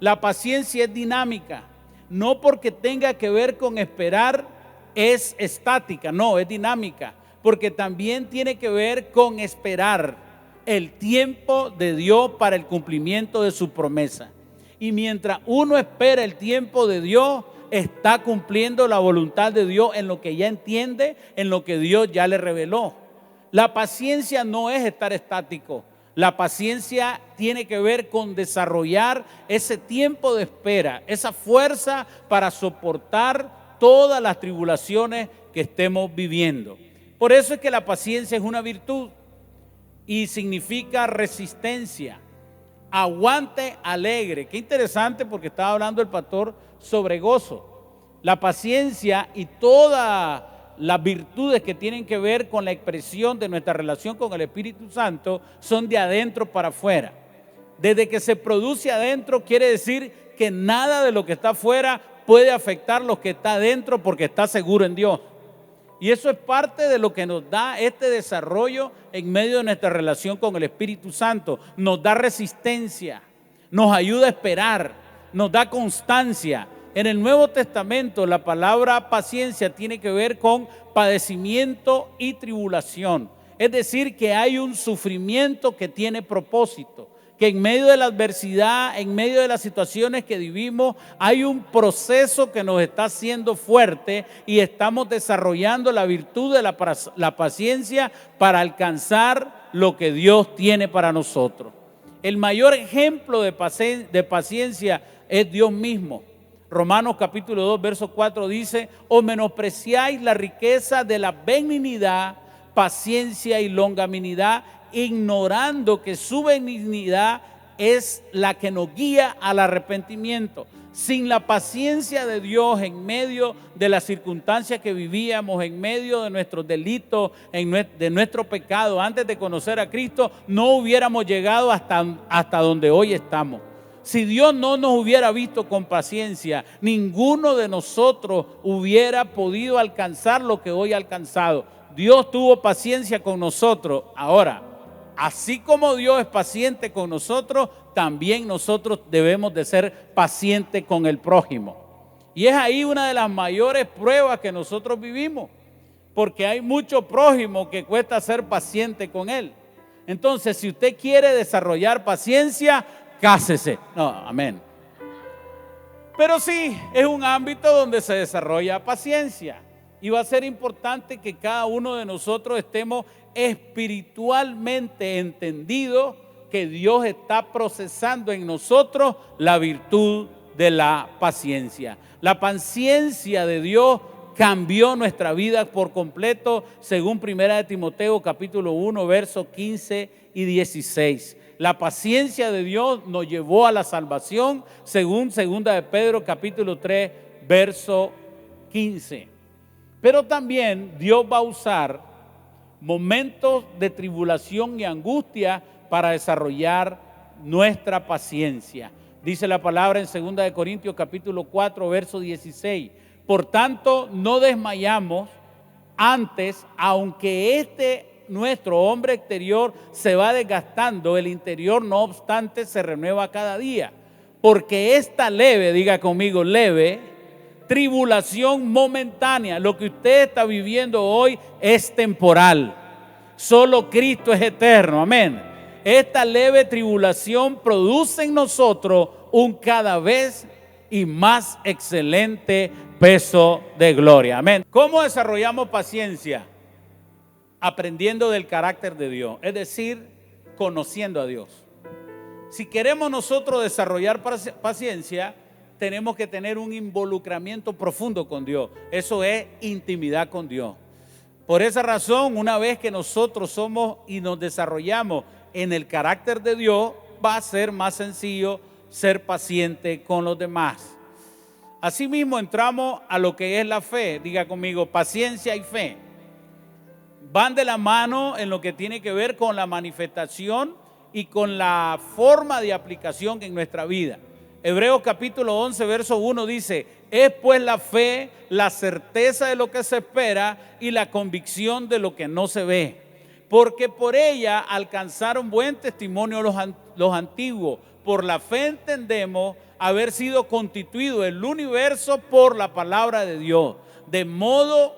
La paciencia es dinámica, no porque tenga que ver con esperar es estática, no, es dinámica, porque también tiene que ver con esperar el tiempo de Dios para el cumplimiento de su promesa. Y mientras uno espera el tiempo de Dios, está cumpliendo la voluntad de Dios en lo que ya entiende, en lo que Dios ya le reveló. La paciencia no es estar estático. La paciencia tiene que ver con desarrollar ese tiempo de espera, esa fuerza para soportar todas las tribulaciones que estemos viviendo. Por eso es que la paciencia es una virtud y significa resistencia, aguante alegre. Qué interesante, porque estaba hablando el pastor sobre gozo. La paciencia y todas las virtudes que tienen que ver con la expresión de nuestra relación con el Espíritu Santo son de adentro para afuera. Desde que se produce adentro, quiere decir que nada de lo que está afuera puede afectar lo que está adentro, porque está seguro en Dios. Y eso es parte de lo que nos da este desarrollo en medio de nuestra relación con el Espíritu Santo. Nos da resistencia, nos ayuda a esperar, nos da constancia, En el Nuevo Testamento la palabra paciencia tiene que ver con padecimiento y tribulación. Es decir, que hay un sufrimiento que tiene propósito, que en medio de la adversidad, en medio de las situaciones que vivimos, hay un proceso que nos está haciendo fuerte y estamos desarrollando la virtud de la paciencia para alcanzar lo que Dios tiene para nosotros. El mayor ejemplo de paciencia es Dios mismo. Romanos capítulo 2, verso 4 dice: o menospreciáis la riqueza de la benignidad, paciencia y longanimidad, ignorando que su benignidad es la que nos guía al arrepentimiento. Sin la paciencia de Dios en medio de las circunstancias que vivíamos, en medio de nuestros delitos, de nuestro pecado, antes de conocer a Cristo, no hubiéramos llegado hasta donde hoy estamos. Si Dios no nos hubiera visto con paciencia, ninguno de nosotros hubiera podido alcanzar lo que hoy ha alcanzado. Dios tuvo paciencia con nosotros. Ahora, así como Dios es paciente con nosotros, también nosotros debemos de ser pacientes con el prójimo. Y es ahí una de las mayores pruebas que nosotros vivimos, porque hay mucho prójimo que cuesta ser paciente con él. Entonces, si usted quiere desarrollar paciencia, cásese. No, amén. Pero sí, es un ámbito donde se desarrolla paciencia. Y va a ser importante que cada uno de nosotros estemos espiritualmente entendidos que Dios está procesando en nosotros la virtud de la paciencia. La paciencia de Dios cambió nuestra vida por completo, según 1 Timoteo capítulo 1, versos 15 y 16. La paciencia de Dios nos llevó a la salvación, según 2 de Pedro capítulo 3, verso 15. Pero también Dios va a usar momentos de tribulación y angustia para desarrollar nuestra paciencia. Dice la palabra en 2 de Corintios capítulo 4, verso 16. Por tanto, no desmayamos antes, aunque nuestro hombre exterior se va desgastando, el interior no obstante se renueva cada día. Porque esta leve, diga conmigo, leve tribulación momentánea, lo que usted está viviendo hoy es temporal. Solo Cristo es eterno, amén. Esta leve tribulación produce en nosotros un cada vez y más excelente peso de gloria, amén. ¿Cómo desarrollamos paciencia? Aprendiendo del carácter de Dios, es decir, conociendo a Dios. Si queremos nosotros desarrollar paciencia, tenemos que tener un involucramiento profundo con Dios. Eso es intimidad con Dios. Por esa razón, una vez que nosotros somos y nos desarrollamos en el carácter de Dios, va a ser más sencillo ser paciente con los demás. Asimismo, entramos a lo que es la fe. Diga conmigo, paciencia y fe van de la mano en lo que tiene que ver con la manifestación y con la forma de aplicación en nuestra vida. Hebreos capítulo 11, verso 1 dice: es pues la fe, la certeza de lo que se espera y la convicción de lo que no se ve. Porque por ella alcanzaron buen testimonio los antiguos. Por la fe entendemos haber sido constituido el universo por la palabra de Dios. De modo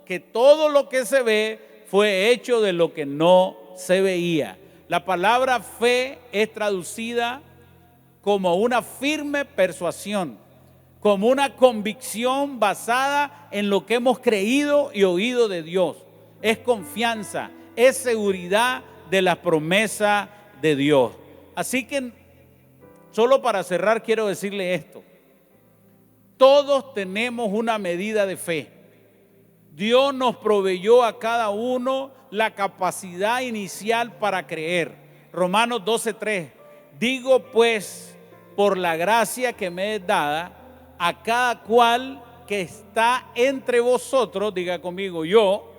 que todo lo que se ve fue hecho de lo que no se veía. La palabra fe es traducida como una firme persuasión, como una convicción basada en lo que hemos creído y oído de Dios. Es confianza, es seguridad de las promesas de Dios. Así que, solo para cerrar, quiero decirle esto. Todos tenemos una medida de fe. Dios nos proveyó a cada uno la capacidad inicial para creer. Romanos 12:3. Digo pues, por la gracia que me es dada, a cada cual que está entre vosotros, diga conmigo yo,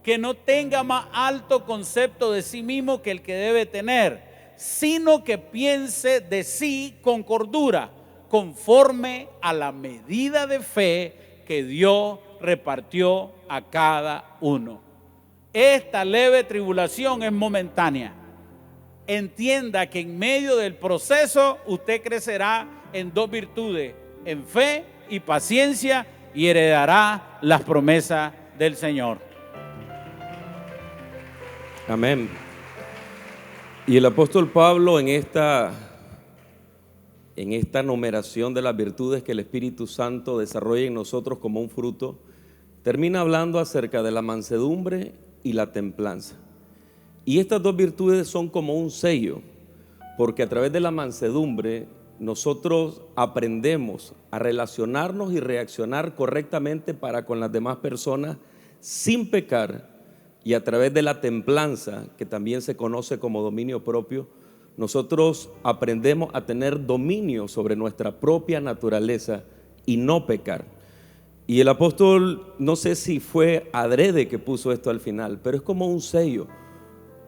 que no tenga más alto concepto de sí mismo que el que debe tener, sino que piense de sí con cordura, conforme a la medida de fe que Dios repartió a cada uno. Esta leve tribulación es momentánea. Entienda que en medio del proceso usted crecerá en dos virtudes, en fe y paciencia y heredará las promesas del Señor. Amén. Y el apóstol Pablo en esta numeración de las virtudes que el Espíritu Santo desarrolla en nosotros como un fruto, termina hablando acerca de la mansedumbre y la templanza. Y estas dos virtudes son como un sello, porque a través de la mansedumbre nosotros aprendemos a relacionarnos y reaccionar correctamente para con las demás personas sin pecar, y a través de la templanza, que también se conoce como dominio propio, nosotros aprendemos a tener dominio sobre nuestra propia naturaleza y no pecar. Y el apóstol, no sé si fue adrede que puso esto al final, pero es como un sello,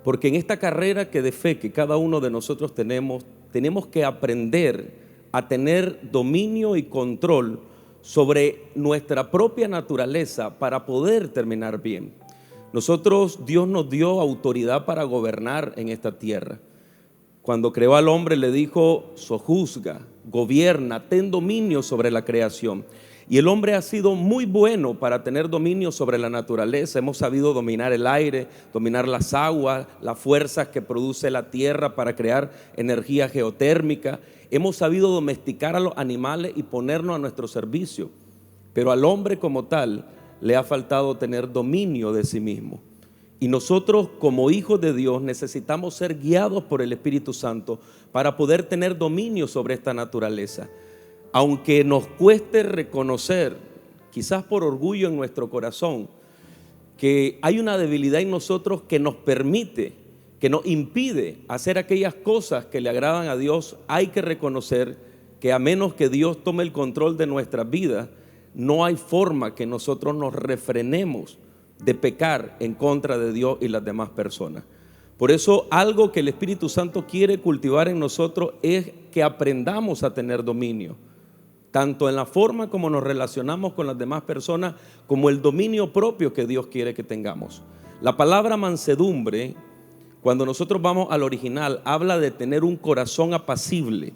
porque en esta carrera de fe que cada uno de nosotros tenemos que aprender a tener dominio y control sobre nuestra propia naturaleza para poder terminar bien. Dios nos dio autoridad para gobernar en esta tierra. Cuando creó al hombre le dijo: sojuzga, gobierna, ten dominio sobre la creación. Y el hombre ha sido muy bueno para tener dominio sobre la naturaleza. Hemos sabido dominar el aire, dominar las aguas, las fuerzas que produce la tierra para crear energía geotérmica. Hemos sabido domesticar a los animales y ponernos a nuestro servicio. Pero al hombre como tal le ha faltado tener dominio de sí mismo. Y nosotros como hijos de Dios necesitamos ser guiados por el Espíritu Santo para poder tener dominio sobre esta naturaleza. Aunque nos cueste reconocer, quizás por orgullo en nuestro corazón, que hay una debilidad en nosotros que nos permite, que nos impide hacer aquellas cosas que le agradan a Dios, hay que reconocer que a menos que Dios tome el control de nuestras vidas, no hay forma que nosotros nos refrenemos de pecar en contra de Dios y las demás personas. Por eso algo que el Espíritu Santo quiere cultivar en nosotros es que aprendamos a tener dominio, tanto en la forma como nos relacionamos con las demás personas, como el dominio propio que Dios quiere que tengamos. La palabra mansedumbre, cuando nosotros vamos al original, habla de tener un corazón apacible,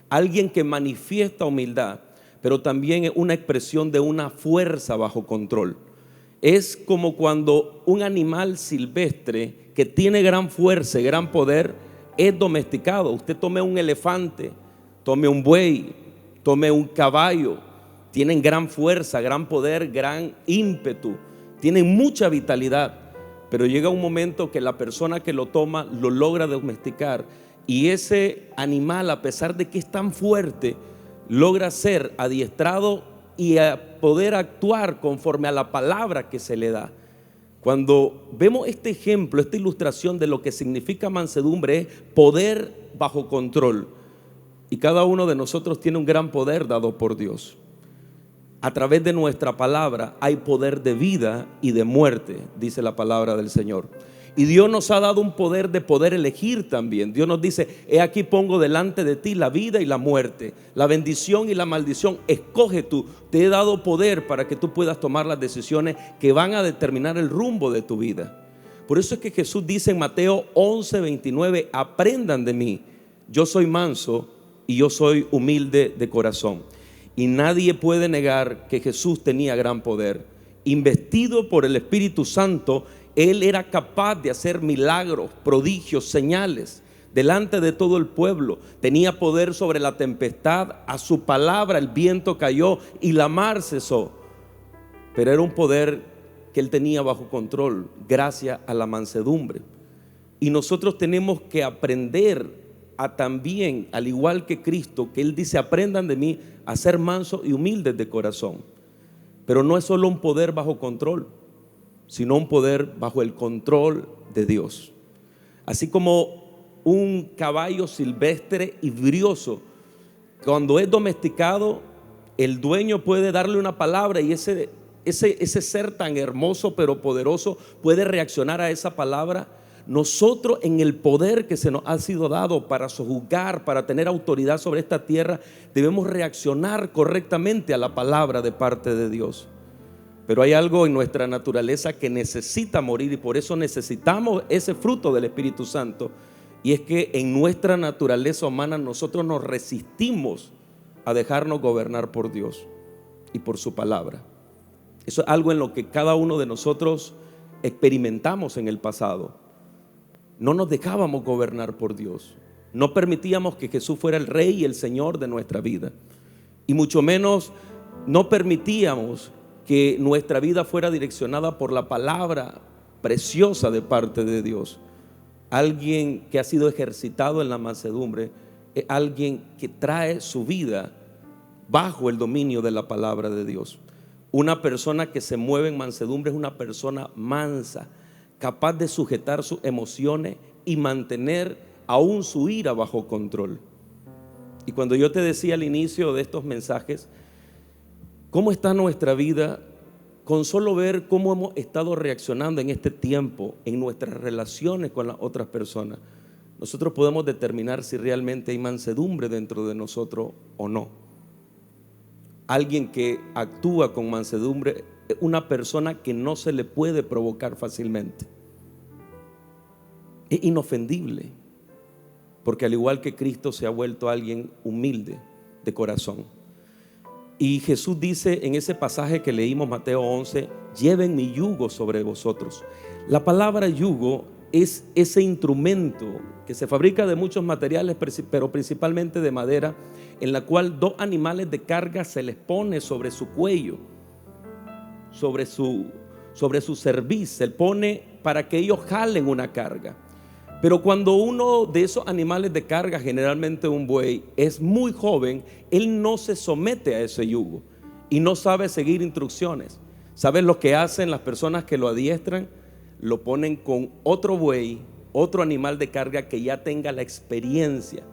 alguien que manifiesta humildad, pero también es una expresión de una fuerza bajo control. Es como cuando un animal silvestre que tiene gran fuerza y gran poder es domesticado. Usted tome un elefante, tome un buey, tome un caballo, tienen gran fuerza, gran poder, gran ímpetu, tienen mucha vitalidad, pero llega un momento que la persona que lo toma lo logra domesticar, y ese animal, a pesar de que es tan fuerte, logra ser adiestrado y a poder actuar conforme a la palabra que se le da. Cuando vemos este ejemplo, esta ilustración de lo que significa mansedumbre, es poder bajo control. Y cada uno de nosotros tiene un gran poder dado por Dios. A través de nuestra palabra hay poder de vida y de muerte, dice la palabra del Señor. Y Dios nos ha dado un poder de poder elegir también. Dios nos dice: he aquí pongo delante de ti la vida y la muerte, la bendición y la maldición, escoge tú. Te he dado poder para que tú puedas tomar las decisiones que van a determinar el rumbo de tu vida. Por eso es que Jesús dice en Mateo 11:29: aprendan de mí, yo soy manso y yo soy humilde de corazón. Y nadie puede negar que Jesús tenía gran poder. Investido por el Espíritu Santo, Él era capaz de hacer milagros, prodigios, señales delante de todo el pueblo. Tenía poder sobre la tempestad. A su palabra el viento cayó y la mar cesó. Pero era un poder que Él tenía bajo control gracias a la mansedumbre. Y nosotros tenemos que aprender a también, al igual que Cristo, que Él dice: aprendan de mí a ser mansos y humildes de corazón. Pero no es solo un poder bajo control, sino un poder bajo el control de Dios. Así como un caballo silvestre y brioso, cuando es domesticado, el dueño puede darle una palabra y ese ser tan hermoso pero poderoso puede reaccionar a esa palabra. Nosotros, en el poder que se nos ha sido dado para sojuzgar, para tener autoridad sobre esta tierra, debemos reaccionar correctamente a la palabra de parte de Dios. Pero hay algo en nuestra naturaleza que necesita morir, y por eso necesitamos ese fruto del Espíritu Santo. Y es que en nuestra naturaleza humana nosotros nos resistimos a dejarnos gobernar por Dios. y por su palabra. Eso es algo en lo que cada uno de nosotros experimentamos en el pasado. No nos dejábamos gobernar por Dios. No permitíamos que Jesús fuera el Rey y el Señor de nuestra vida. Y mucho menos no permitíamos que nuestra vida fuera direccionada por la palabra preciosa de parte de Dios. Alguien que ha sido ejercitado en la mansedumbre es alguien que trae su vida bajo el dominio de la palabra de Dios. Una persona que se mueve en mansedumbre es una persona mansa, capaz de sujetar sus emociones y mantener aún su ira bajo control. Y cuando yo te decía al inicio de estos mensajes, ¿cómo está nuestra vida? Con solo ver cómo hemos estado reaccionando en este tiempo en nuestras relaciones con las otras personas, nosotros podemos determinar si realmente hay mansedumbre dentro de nosotros o no. Alguien que actúa con mansedumbre es una persona que no se le puede provocar fácilmente. Es inofendible, porque al igual que Cristo se ha vuelto alguien humilde de corazón. Y Jesús dice en ese pasaje que leímos, Mateo 11, lleven mi yugo sobre vosotros. La palabra yugo es ese instrumento que se fabrica de muchos materiales, pero principalmente de madera, en la cual dos animales de carga se les pone sobre su cuello, sobre su cerviz, se le pone para que ellos jalen una carga. Pero cuando uno de esos animales de carga, generalmente un buey, es muy joven, él no se somete a ese yugo y no sabe seguir instrucciones. ¿Sabes lo que hacen las personas que lo adiestran? Lo ponen con otro buey, otro animal de carga que ya tenga la experiencia,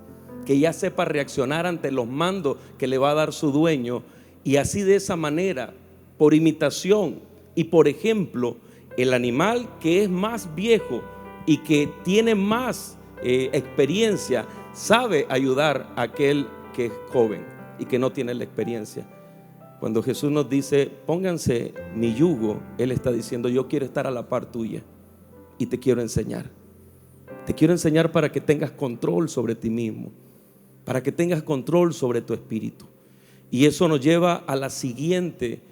que ya sepa reaccionar ante los mandos que le va a dar su dueño, y así de esa manera, por imitación y por ejemplo, el animal que es más viejo y que tiene más experiencia sabe ayudar a aquel que es joven y que no tiene la experiencia. Cuando Jesús nos dice pónganse mi yugo, Él está diciendo yo quiero estar a la par tuya y te quiero enseñar. Te quiero enseñar para que tengas control sobre ti mismo, para que tengas control sobre tu espíritu. Y eso nos lleva a la siguiente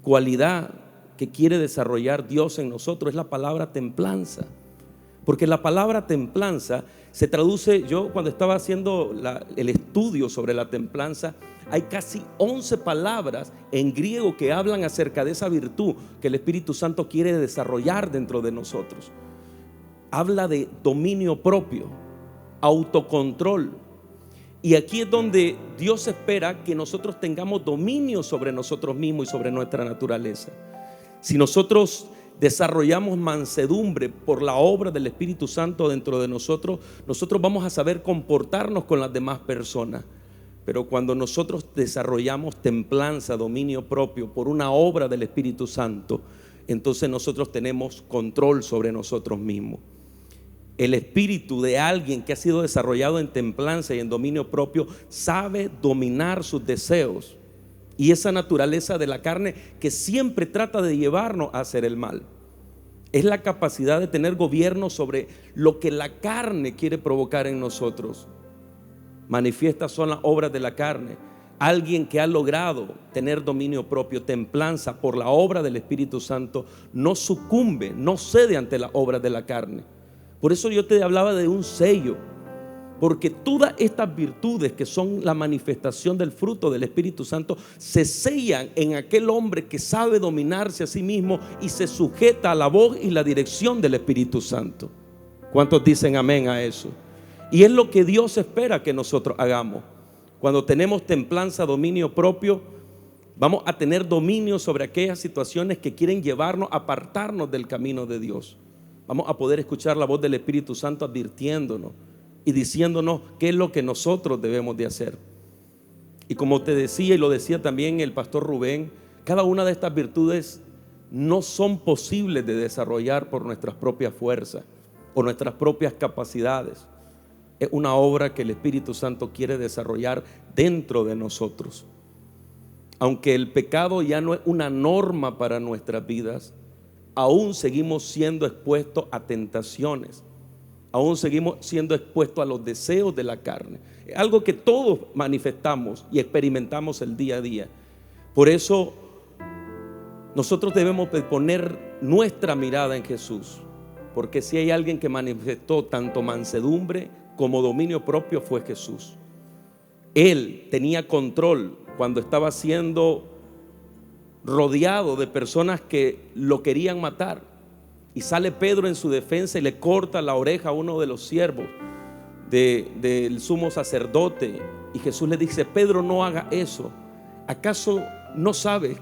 cualidad que quiere desarrollar Dios en nosotros, es la palabra templanza. Porque la palabra templanza se traduce, yo cuando estaba haciendo el estudio sobre la templanza, hay casi 11 palabras en griego que hablan acerca de esa virtud que el Espíritu Santo quiere desarrollar dentro de nosotros. Habla de dominio propio, autocontrol. Y aquí es donde Dios espera que nosotros tengamos dominio sobre nosotros mismos y sobre nuestra naturaleza. Si nosotros desarrollamos mansedumbre por la obra del Espíritu Santo dentro de nosotros, nosotros vamos a saber comportarnos con las demás personas. Pero cuando nosotros desarrollamos templanza, dominio propio por una obra del Espíritu Santo, entonces nosotros tenemos control sobre nosotros mismos. El espíritu de alguien que ha sido desarrollado en templanza y en dominio propio sabe dominar sus deseos y esa naturaleza de la carne que siempre trata de llevarnos a hacer el mal. Es la capacidad de tener gobierno sobre lo que la carne quiere provocar en nosotros. Manifiestas son las obras de la carne. Alguien que ha logrado tener dominio propio, templanza por la obra del Espíritu Santo, no sucumbe, no cede ante las obras de la carne. Por eso yo te hablaba de un sello, porque todas estas virtudes que son la manifestación del fruto del Espíritu Santo se sellan en aquel hombre que sabe dominarse a sí mismo y se sujeta a la voz y la dirección del Espíritu Santo. ¿Cuántos dicen amén a eso? Y es lo que Dios espera que nosotros hagamos. Cuando tenemos templanza, dominio propio, vamos a tener dominio sobre aquellas situaciones que quieren llevarnos a apartarnos del camino de Dios. Vamos a poder escuchar la voz del Espíritu Santo advirtiéndonos y diciéndonos qué es lo que nosotros debemos de hacer. Y como te decía y lo decía también el pastor Rubén, cada una de estas virtudes no son posibles de desarrollar por nuestras propias fuerzas o nuestras propias capacidades. Es una obra que el Espíritu Santo quiere desarrollar dentro de nosotros. Aunque el pecado ya no es una norma para nuestras vidas, aún seguimos siendo expuestos a tentaciones, aún seguimos siendo expuestos a los deseos de la carne. Es algo que todos manifestamos y experimentamos el día a día. Por eso nosotros debemos de poner nuestra mirada en Jesús, porque si hay alguien que manifestó tanto mansedumbre como dominio propio, fue Jesús. Él tenía control cuando estaba siendo rodeado de personas que lo querían matar, y sale Pedro en su defensa y le corta la oreja a uno de los siervos del sumo sacerdote, y Jesús le dice: Pedro, no haga eso. ¿Acaso no sabes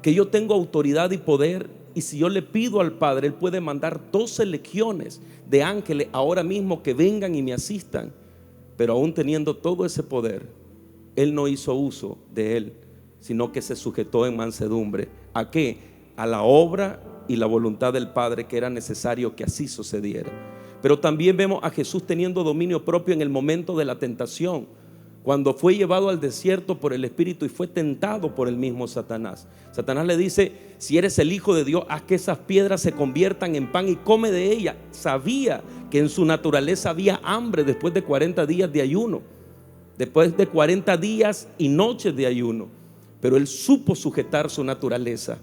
que yo tengo autoridad y poder? Y si yo le pido al Padre, Él puede mandar 12 legiones de ángeles ahora mismo que vengan y me asistan. Pero aún teniendo todo ese poder, Él no hizo uso de él, sino que se sujetó en mansedumbre. ¿A qué? A la obra y la voluntad del Padre, que era necesario que así sucediera. Pero también vemos a Jesús teniendo dominio propio en el momento de la tentación, cuando fue llevado al desierto por el Espíritu y fue tentado por el mismo Satanás. Satanás le dice: si eres el Hijo de Dios, haz que esas piedras se conviertan en pan y come de ella. Sabía que en su naturaleza había hambre después de 40 días de ayuno, después de 40 días y noches de ayuno. Pero él supo sujetar su naturaleza,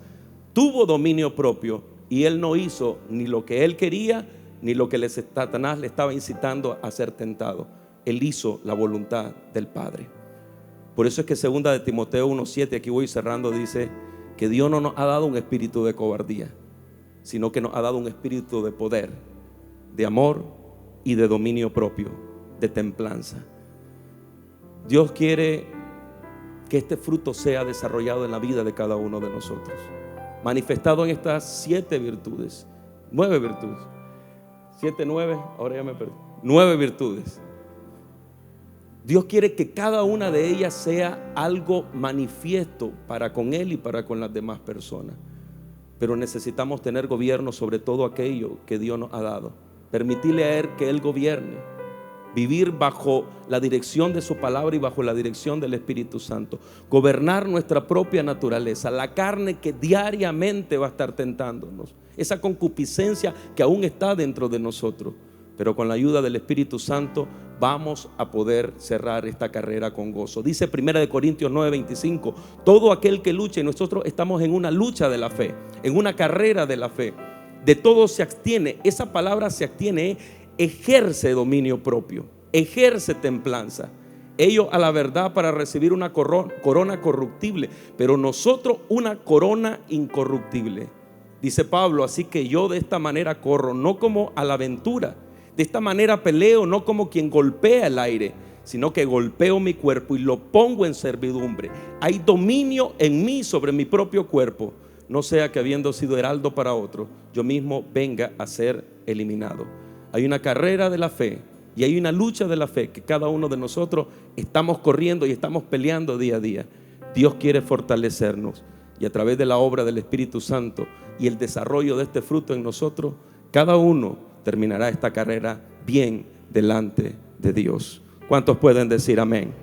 tuvo dominio propio, y él no hizo ni lo que él quería, ni lo que Satanás le estaba incitando a ser tentado. Él hizo la voluntad del Padre. Por eso es que 2 de Timoteo 1:7, aquí voy cerrando, dice que Dios no nos ha dado un espíritu de cobardía, sino que nos ha dado un espíritu de poder, de amor y de dominio propio, de templanza. Dios quiere que este fruto sea desarrollado en la vida de cada uno de nosotros, manifestado en estas 9 virtudes. 7, 9, ahora ya me perdí. 9 virtudes. Dios quiere que cada una de ellas sea algo manifiesto para con Él y para con las demás personas. Pero necesitamos tener gobierno sobre todo aquello que Dios nos ha dado. Permitirle a Él que Él gobierne. Vivir bajo la dirección de su palabra y bajo la dirección del Espíritu Santo. Gobernar nuestra propia naturaleza, la carne que diariamente va a estar tentándonos. Esa concupiscencia que aún está dentro de nosotros. Pero con la ayuda del Espíritu Santo vamos a poder cerrar esta carrera con gozo. Dice 1 Corintios 9:25: todo aquel que luche, nosotros estamos en una lucha de la fe, en una carrera de la fe. De todo se abstiene. Esa palabra se abstiene, ejerce dominio propio, ejerce templanza. Ellos a la verdad para recibir una corona corruptible, pero nosotros una corona incorruptible. Dice Pablo: así que yo de esta manera corro, no como a la aventura. De esta manera peleo, no como quien golpea el aire, sino que golpeo mi cuerpo y lo pongo en servidumbre. Hay dominio en mí sobre mi propio cuerpo, no sea que habiendo sido heraldo para otro, yo mismo venga a ser eliminado. Hay una carrera de la fe y hay una lucha de la fe que cada uno de nosotros estamos corriendo y estamos peleando día a día. Dios quiere fortalecernos, y a través de la obra del Espíritu Santo y el desarrollo de este fruto en nosotros, cada uno terminará esta carrera bien delante de Dios. ¿Cuántos pueden decir amén?